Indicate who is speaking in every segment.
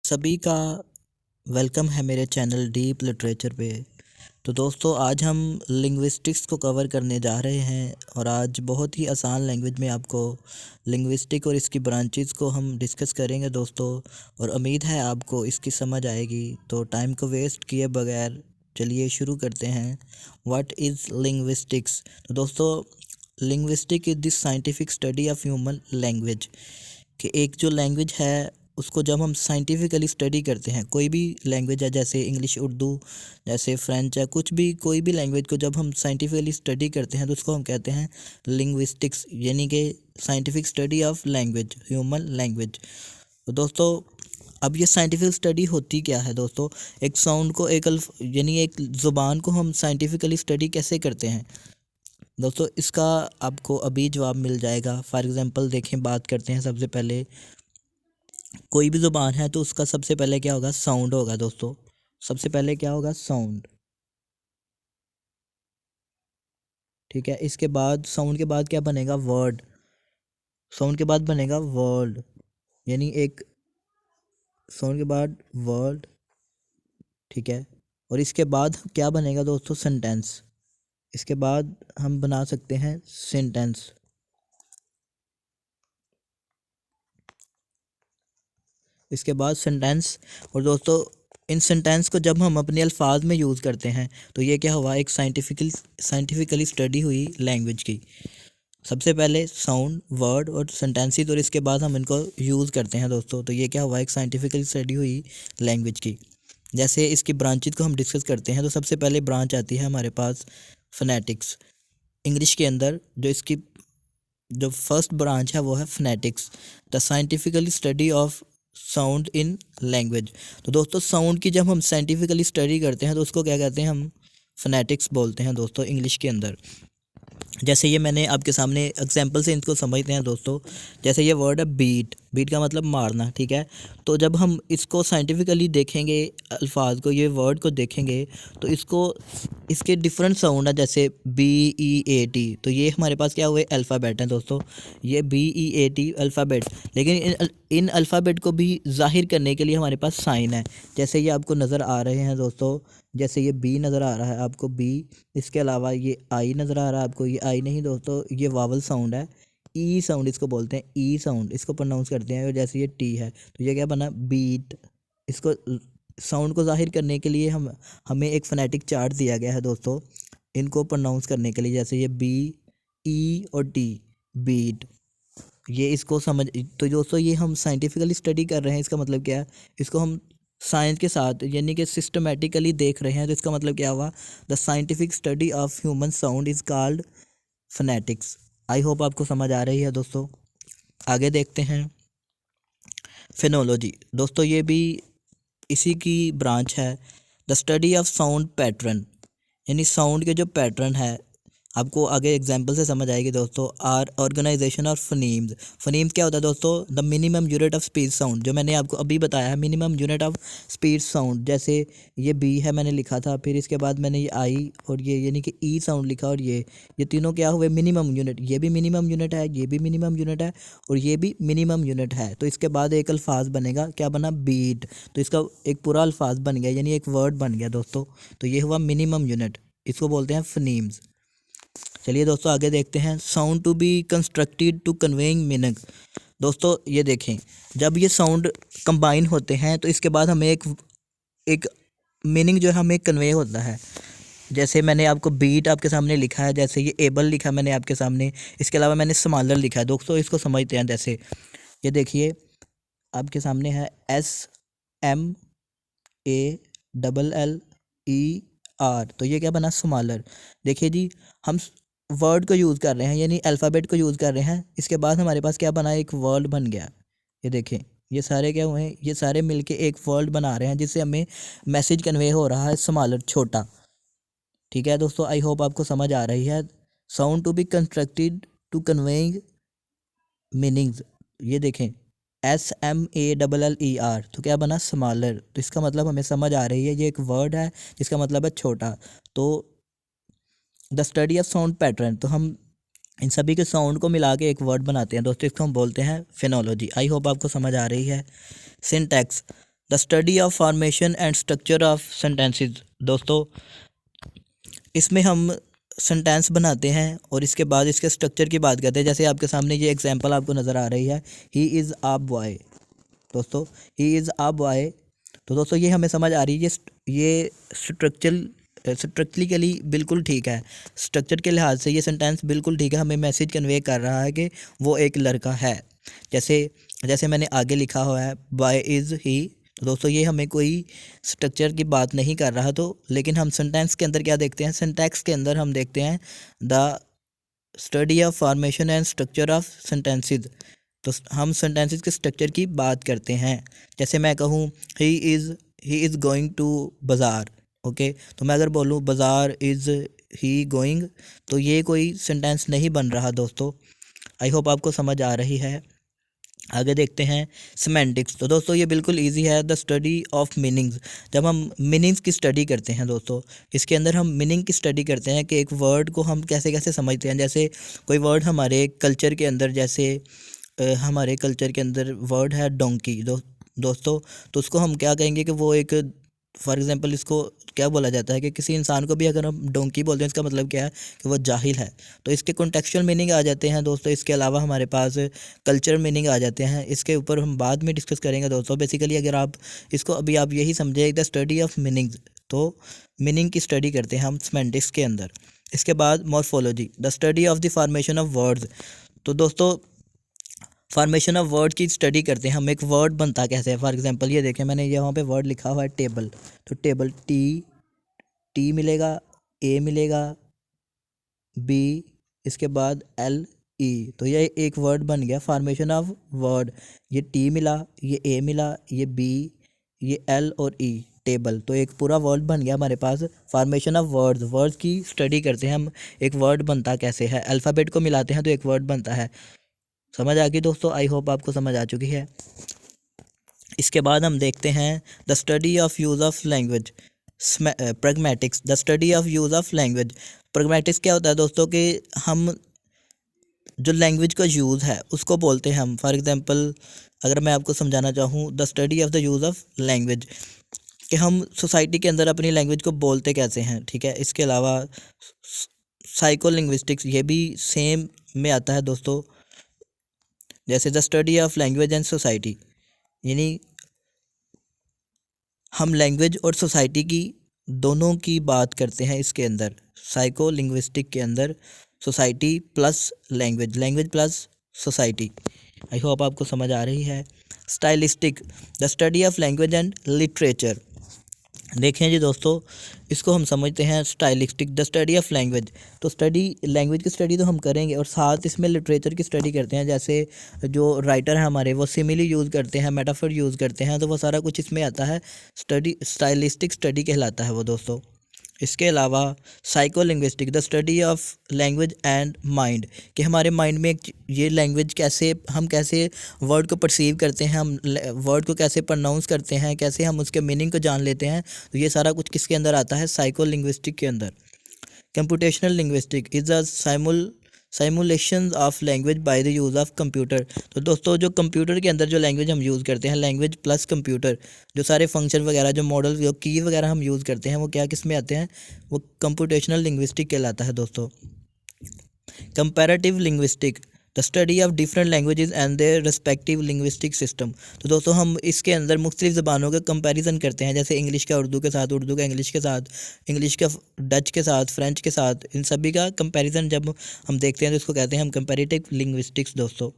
Speaker 1: सभी का वेलकम है मेरे चैनल डीप लिटरेचर पे। तो दोस्तों आज हम लिंग्विस्टिक्स को कवर करने जा रहे हैं और आज बहुत ही आसान लैंग्वेज में आपको लिंग्विस्टिक और इसकी ब्रांचेस को हम डिस्कस करेंगे दोस्तों। और उम्मीद है आपको इसकी समझ आएगी। तो टाइम को वेस्ट किए बगैर चलिए शुरू करते हैं। What is linguistics? तो दोस्तों linguistic is this scientific study of human language कि एक जो लैंग्वेज है उसको जब हम साइंटिफिकली स्टडी करते हैं, कोई भी लैंग्वेज है जैसे इंग्लिश, उर्दू, जैसे फ्रेंच है, कुछ भी कोई भी लैंग्वेज को जब हम साइंटिफिकली स्टडी करते हैं तो उसको हम कहते हैं लिंग्विस्टिक्स, यानी कि scientific study of language, human language. तो दोस्तों अब ये साइंटिफिक स्टडी होती क्या है दोस्तों? एक साउंड को यानी एक ज़ुबान को हम साइंटिफिकली स्टडी कैसे करते हैं दोस्तों? इसका आपको अभी जवाब मिल जाएगा। फॉर एग्ज़ाम्पल देखें, बात करते हैं। सबसे पहले कोई भी ज़ुबान है तो उसका सबसे पहले क्या होगा? साउंड होगा दोस्तों। सबसे पहले क्या होगा? साउंड। ठीक है, इसके बाद साउंड के बाद क्या बनेगा? वर्ड। साउंड के बाद बनेगा वर्ड, यानी एक साउंड के बाद वर्ड। ठीक है, और इसके बाद क्या बनेगा दोस्तों? सेंटेंस। इसके बाद हम बना सकते हैं सेंटेंस। इसके बाद सेंटेंस। और दोस्तों इन सेंटेंस को जब हम अपने अल्फाज में यूज़ करते हैं तो ये क्या हुआ? एक साइंटिफिकली स्टडी हुई लैंग्वेज की। सबसे पहले साउंड, वर्ड और सेंटेंसेस, और इसके बाद हम इनको यूज़ करते हैं दोस्तों। तो ये क्या हुआ? एक साइंटिफिकली स्टडी हुई लैंग्वेज की। जैसे इसकी ब्रांचेस को हम डिस्कस करते हैं तो सबसे पहले ब्रांच आती है हमारे पास फोनेटिक्स। इंग्लिश के अंदर जो इसकी जो फर्स्ट ब्रांच है वो है phonetics, the scientifically study of sound in language. तो दोस्तों साउंड की जब हम साइंटिफिकली स्टडी करते हैं तो उसको क्या कहते हैं? हम फोनेटिक्स बोलते हैं दोस्तों इंग्लिश के अंदर। जैसे ये मैंने आपके सामने एग्जांपल से इनको समझते हैं दोस्तों। जैसे ये वर्ड है बीट। बीट का मतलब मारना, ठीक है। तो जब हम इसको साइंटिफिकली देखेंगे, अल्फाज को, ये वर्ड को देखेंगे तो इसको इसके डिफरेंट साउंड है, जैसे BEAT। तो ये हमारे पास क्या हुए? अल्फ़ाबेट हैं दोस्तों। ये BEAT अल्फ़ाबेट। लेकिन इन अल्फ़ाबेट को भी ज़ाहिर करने के लिए हमारे पास साइन है। जैसे ये आपको नज़र आ रहे हैं दोस्तों। जैसे ये बी नज़र आ रहा है आपको, बी। इसके अलावा ये आई नज़र आ रहा है आपको, ये आई नहीं दोस्तों, ये वावल साउंड है। ई साउंड इसको बोलते हैं, ई साउंड इसको प्रोनाउंस करते हैं। और जैसे ये टी है तो ये क्या बना? बीट। इसको साउंड को ज़ाहिर करने के लिए हमें एक फोनेटिक चार्ट दिया गया है दोस्तों इनको प्रोनाउंस करने के लिए। जैसे ये बी, ई और टी, बीट। ये इसको समझ। तो दोस्तों ये हम साइंटिफिकली स्टडी कर रहे हैं, इसका मतलब क्या है? इसको हम साइंस के साथ यानी कि सिस्टमेटिकली देख रहे हैं। तो इसका मतलब क्या हुआ? The scientific study of human sound is called phonetics. I hope आपको समझ आ रही है दोस्तों। आगे देखते हैं फिनोलॉजी। दोस्तों ये भी इसी की ब्रांच है, the study of sound pattern, यानी साउंड के जो पैटर्न है। आपको आगे एग्जांपल से समझ आएगी दोस्तों। Our organisation of phonemes. Phonemes क्या होता है दोस्तों? The minimum unit of speech sound, जो मैंने आपको अभी बताया है, minimum unit of speech sound. जैसे ये बी है मैंने लिखा था, फिर इसके बाद मैंने ये आई और ये यानी कि ई साउंड लिखा, और ये तीनों क्या हुए? Minimum unit. ये भी मिनिमम यूनिट है, ये भी मिनिमम यूनिट है, और ये भी मिनिमम यूनिट है। तो इसके बाद एक अल्फाज बनेगा, क्या बना? बीट। तो इसका एक पूरा अल्फाज बन गया, यानी एक वर्ड बन गया दोस्तों। तो ये हुआ मिनिमम यूनिट, इसको बोलते हैं फनीम्स। चलिए दोस्तों आगे देखते हैं। Sound to be constructed to conveying meaning. दोस्तों ये देखें, जब ये साउंड कंबाइन होते हैं तो इसके बाद हमें एक एक मीनिंग जो है हमें कन्वे होता है। जैसे मैंने आपको बीट आपके सामने लिखा है, जैसे ये एबल लिखा मैंने आपके सामने, इसके अलावा मैंने स्मॉलर लिखा है दोस्तों। इसको समझते हैं। जैसे ये देखिए आपके सामने है SMALLER। तो ये क्या बना? स्मॉलर। देखिए जी, हम वर्ड को यूज़ कर रहे हैं, यानी अल्फ़ाबेट को यूज़ कर रहे हैं। इसके बाद हमारे पास क्या बना? एक वर्ड बन गया। ये देखें, ये सारे क्या हुए हैं? ये सारे मिलके एक वर्ड बना रहे हैं जिससे हमें मैसेज कन्वे हो रहा है, स्मॉलर, छोटा। ठीक है दोस्तों, आई होप आपको समझ आ रही है। Sound to be constructed to conveying meanings. ये देखें SMALLER, तो क्या बना? स्मॉलर। तो इसका मतलब हमें समझ आ रही है, ये एक वर्ड है जिसका मतलब है छोटा। तो the study of sound pattern, तो हम इन सभी के साउंड को मिला के एक वर्ड बनाते हैं दोस्तों, इसको हम बोलते हैं फिनोलॉजी। आई होप आपको समझ आ रही है। Syntax. The study of formation and structure of sentences. दोस्तों इसमें हम सेंटेंस बनाते हैं और इसके बाद इसके स्ट्रक्चर की बात करते हैं। जैसे आपके सामने ये एग्जांपल आपको नज़र आ रही है, ही इज़ अ बॉय। दोस्तों ही इज़ अ बॉय, तो दोस्तों ये हमें समझ आ रही है, ये स्ट्रक्चरली बिल्कुल ठीक है। स्ट्रक्चर के लिहाज से ये सेंटेंस बिल्कुल ठीक है, हमें मैसेज कन्वे कर रहा है कि वो एक लड़का है। जैसे जैसे मैंने आगे लिखा हुआ है, बॉय इज़ ही, तो दोस्तों ये हमें कोई स्ट्रक्चर की बात नहीं कर रहा। तो लेकिन हम सेंटेंस के अंदर क्या देखते हैं, सिंटैक्स के अंदर हम देखते हैं the study of formation and structure of sentences. तो हम सेंटेंसेस के स्ट्रक्चर की बात करते हैं। जैसे मैं कहूँ ही इज़ गोइंग टू बाज़ार, ओके, तो मैं अगर बोलूँ बाज़ार इज़ ही गोइंग, तो ये कोई सेंटेंस नहीं बन रहा दोस्तों। आई होप आपको समझ आ रही है। आगे देखते हैं सिमेंटिक्स। तो दोस्तों ये बिल्कुल इजी है, द स्टडी ऑफ मीनिंग्स। जब हम मीनिंग्स की स्टडी करते हैं दोस्तों, इसके अंदर हम मीनिंग की स्टडी करते हैं कि एक वर्ड को हम कैसे कैसे समझते हैं। जैसे कोई वर्ड हमारे कल्चर के अंदर, जैसे हमारे कल्चर के अंदर वर्ड है डोंकी दोस्तों, तो उसको हम क्या कहेंगे कि वो एक, फॉर एग्जांपल इसको क्या बोला जाता है कि किसी इंसान को भी अगर हम डोंकी बोलते हैं, इसका मतलब क्या है कि वो जाहिल है। तो इसके कॉन्टेक्चुअल मीनिंग आ जाते हैं दोस्तों। इसके अलावा हमारे पास कल्चर मीनिंग आ जाते हैं, इसके ऊपर हम बाद में डिस्कस करेंगे दोस्तों। बेसिकली अगर आप इसको अभी आप यही समझे द स्टडी ऑफ मीनिंग्स, तो मीनिंग की स्टडी करते हैं हम सेमेंटिक्स के अंदर। इसके बाद morphology, the study of the formation of words. तो दोस्तों फॉर्मेशन ऑफ वर्ड की स्टडी करते हैं हम, एक वर्ड बनता कैसे है। फॉर एग्जांपल ये देखें, मैंने यहाँ पे वर्ड लिखा हुआ है टेबल, तो टेबल टी मिलेगा, ए मिलेगा, बी, इसके बाद एल ई, तो ये एक वर्ड बन गया फॉर्मेशन ऑफ वर्ड। ये टी मिला, ये ए मिला, ये बी, ये एल और ई, टेबल, तो एक पूरा वर्ड बन गया हमारे पास। फॉर्मेशन ऑफ वर्ड्स की स्टडी करते हैं हम, एक वर्ड बनता कैसे है, अल्फ़ाबेट को मिलाते हैं तो एक वर्ड बनता है। समझ आ गई दोस्तों, आई होप आपको समझ आ चुकी है। इसके बाद हम देखते हैं the study of use of language, pragmatics, the study of use of language. Pragmatics क्या होता है दोस्तों कि हम जो लैंग्वेज का यूज़ है उसको बोलते हैं हम। फॉर एग्जांपल अगर मैं आपको समझाना चाहूँ, the study of the use of language, कि हम सोसाइटी के अंदर अपनी लैंग्वेज को बोलते कैसे हैं, ठीक है। इसके अलावा साइको लिंग्विस्टिक्स, ये भी सेम में आता है दोस्तों। जैसे the study of language and society, यानी हम लैंग्वेज और सोसाइटी की दोनों की बात करते हैं इसके अंदर। साइको लिंग्विस्टिक के अंदर society plus language, language plus society. I hope आपको समझ आ रही है। Stylistic, the study of language and literature. देखें जी दोस्तों, इसको हम समझते हैं stylistic, the study of language. तो स्टडी लैंग्वेज की स्टडी तो हम करेंगे और साथ इसमें लिटरेचर की स्टडी करते हैं। जैसे जो राइटर हैं हमारे, वो सिमिली यूज़ करते हैं, मेटाफर यूज़ करते हैं, तो वो सारा कुछ इसमें आता है। स्टडी स्टाइलिस्टिक स्टडी कहलाता है वो दोस्तों। इसके अलावा psycho linguistic, the study of language and mind, कि हमारे माइंड में ये लैंग्वेज कैसे, हम कैसे वर्ड को परसीव करते हैं, हम वर्ड को कैसे प्रोनाउंस करते हैं, कैसे हम उसके मीनिंग को जान लेते हैं, तो ये सारा कुछ किसके अंदर आता है, साइको लिंग्विस्टिक के अंदर। Computational linguistic is a simulation of language by the use of computer. तो दोस्तों जो कंप्यूटर के अंदर जो लैंग्वेज हम यूज़ करते हैं, लैंग्वेज प्लस कंप्यूटर, जो सारे फंक्शन वगैरह, जो मॉडल, जो की वगैरह हम यूज़ करते हैं, वो क्या किस में आते हैं, वो कंप्यूटेशनल लिंग्विस्टिक कहलाता है दोस्तों। Comparative linguistic, the study of different languages and their respective linguistic system. तो दोस्तों हम इसके अंदर मुख्तलिफ ज़बानों का कंपैरिजन करते हैं, जैसे इंग्लिश का उर्दू के साथ, उर्दू का इंग्लिश के साथ, इंग्लिश का डच के साथ, फ्रेंच के साथ, इन सभी का कंपैरिजन जब हम देखते हैं तो इसको कहते हैं हम कंपैरेटिव लिंग्विस्टिक्स दोस्तों।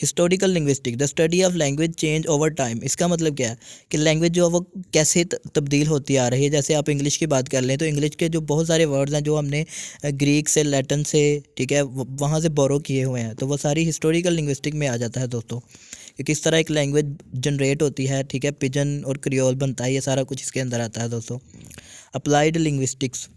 Speaker 1: Historical linguistic, the study of language change over time. इसका मतलब क्या है कि लैंग्वेज जो है वो कैसे तब्दील होती आ रही है। जैसे आप इंग्लिश की बात कर लें तो इंग्लिश के जो बहुत सारे वर्ड्स हैं जो हमने ग्रीक से, लैटिन से, ठीक है, वहाँ से बोरो किए हुए हैं, तो वो सारी हिस्टोरिकल लिंग्विस्टिक में आ जाता है दोस्तों, कि किस तरह एक लैंग्वेज जनरेट होती है, ठीक है, पिजन और क्रियोल बनता है, ये सारा कुछ इसके अंदर आता है दोस्तों। Applied linguistics,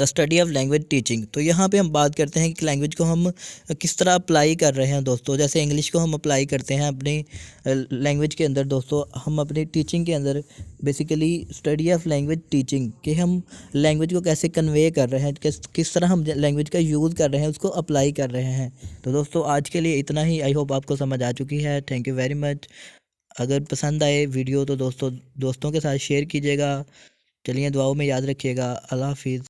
Speaker 1: the study of language teaching. तो यहाँ पे हम बात करते हैं कि लैंग्वेज को हम किस तरह अप्लाई कर रहे हैं दोस्तों। जैसे इंग्लिश को हम अप्लाई करते हैं अपनी लैंग्वेज के अंदर दोस्तों, हम अपनी टीचिंग के अंदर basically study of language teaching, कि हम लैंग्वेज को कैसे कन्वे कर रहे हैं, किस तरह हम लैंग्वेज का यूज़ कर रहे हैं, उसको अप्लाई कर रहे हैं। तो दोस्तों आज के लिए इतना ही। आई होप आपको समझ आ चुकी है। Thank you very much. अगर पसंद आए वीडियो तो दोस्तों के साथ शेयर कीजिएगा। चलिए दुआओं में याद रखिएगा। अल्लाह हाफिज़।